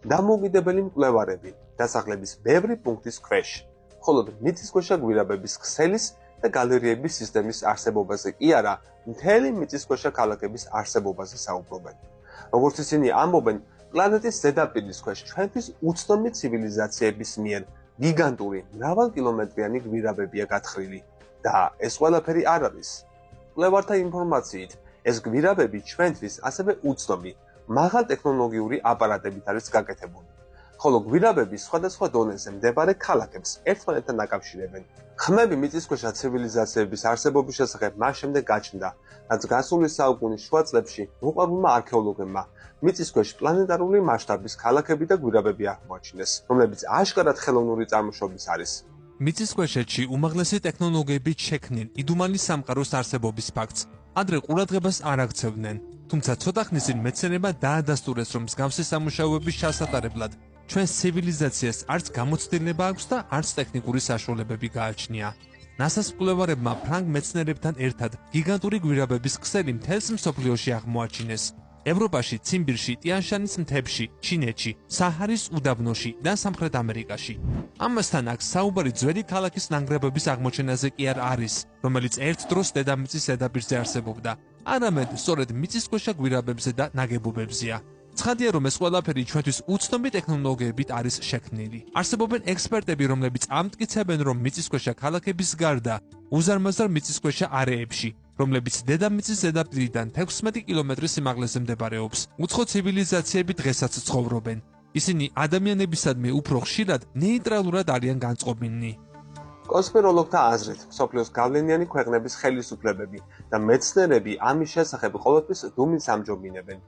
დამოუკიდებელი მკვლევარები დასახლების ბევრი პუნქტის ქვეშ, მხოლოდ მიწისქვეშა გვირაბების ქსელის და გალერეების სისტემის არსებობაზე კი არა, მთელი მიწისქვეშა ქალაქების არსებობაზე საუბრობენ. როგორც ისინი ამბობენ, პლანეტის ზედაპირის ქვეშ ჩვენთვის უცნობი ცივილიზაციების მიერ გიგანტური მრავალკილომეტრიანი გვირაბებია გათხრილი და ეს ყველაფერი არ არის. მკვლევართა ინფორმაციით, ეს გვირაბები ჩვენთვის ასევე უცნობი მაღალტექნოლოგიური აპარატებით არის გაკეთებული. ხოლო გვირაბები სხვადასხვა დონეზე მდებარე ქალაქებს ერთმანეთთან აკავშირებენ. ხმები მიწისქვეშა ცივილიზაციების არსებობის შესახებ მას შემდეგ გაჩნდა, რაც გასული საუკუნის შუა წლებში მოყვარულმა არქეოლოგებმა მიწისქვეშ პლანეტარული მასშტაბის ქალაქები და გვირაბები აღმოაჩინეს, რომლებიც აშკარად ხელოვნური წარმოშობის არის. მიწისქვეშეთში უმაღლესი ტექნოლოგიებით შექმნილ იდუმალი სამყაროს არსებობის ფაქტს ადრე ყურადღებას არ აქცევდნენ, თუმცა ცოტა ხნის წინ მეცნიერებმა დაადასტურეს, რომ მსგავსი სამუშაოების ჩასატარებლად ჩვენს ცივილიზაციას არც გამოცდილება აქვს და არც ტექნიკური საშუალებები გააჩნია. NASA-ს მკვლევარებმა ფრანგ მეცნიერებთან ერთად გიგანტური გვირაბების ქსელი მთელს მსოფლიოში აღმოაჩინეს. ევროპაში, ციმბირში, ტიან-შანის მთებში, ჩინეთში, საჰარის უდაბნოში და სამხრეთ ამერიკაში. ამასთან აქ საუბარი ძველი ქალაქის ნანგრევების აღმოჩენაზე კი არ არის, რომელიც ერთ დროს დედამიწის ზედაპირზე არსებობდა, არამედ სწორედ მიწისქვეშა გვირაბებზე და ნაგებობებზეა. ცხადია, რომ ეს ყველაფერი ჩვენთვის უცნობი ტექნოლოგიებით არის შექმნილი. არსებობენ ექსპერტები, რომლებიც ამტკიცებენ, რომ მიწისქვეშა ქალაქების გარდა უზარმაზარ მიწისქვეშა არეებში, რომლებიც დედამიწის ზედაპირიდან 16 კილომეტრის სიმაღლეზე მდებარეობს, უცხო ცივილიზაციები დღესაც ცხოვრობენ. ისინი ადამიანებისადმი უფრო ხშირად ნეიტრალურად არიან განწყობილნი. კონსპიროლოგთა აზრით, მსოფლიოს გავლენიანი ქვეყნების ხელისუფლებები და მეცნიერები ამის შესახებ ყოველთვის დუმილს ამჯობინებენ.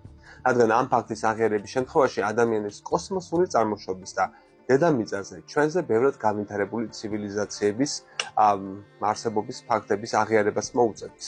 რადგან ამ ფაქტის აღიარების შემთხვევაში ადამიანის კოსმოსური წარმოშობის და დედამიწაზე ჩვენზე ბევრად განვითარებული ცივილიზაციების არსებობის ფაქტების აღიარებას მოუწევს.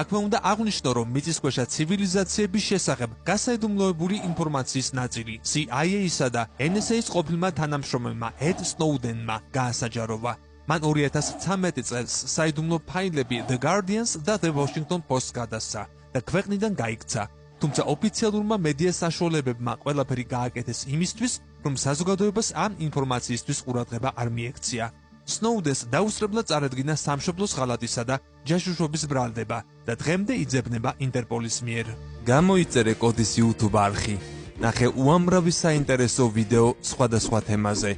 აქვე უნდა აღვნიშნო, რომ მიწისქვეშა ცივილიზაციების შესახებ გასაიდუმლოებული ინფორმაციის ნაწილი CIA-სა და NSA-ის ყოფილმა თანამშრომელმა ედ სნოუდენმა გაასაჯაროვა. მან 2013 წელს საიდუმლო ფაილები The Guardian და The Washington Post გადასცა და ქვეყნიდან გაიქცა. თუმცა ოფიციალურმა მედია საშუალებებმა ყველაფერი გააკეთეს იმისთვის, რომ საზოგადოებას ამ ინფორმაციისთვის ყურადღება არ მიექცია. სნოუდენს დაუსწრებლად წარედგინა სამშობლოს ღალატისა და ჯაშუშობის ბრალდება და დღემდე იძებნება ინტერპოლის მიერ. გამოიწერე კოდის YouTube არხი. ნახე უამრავი საინტერესო ვიდეო სხვადასხვა თემაზე.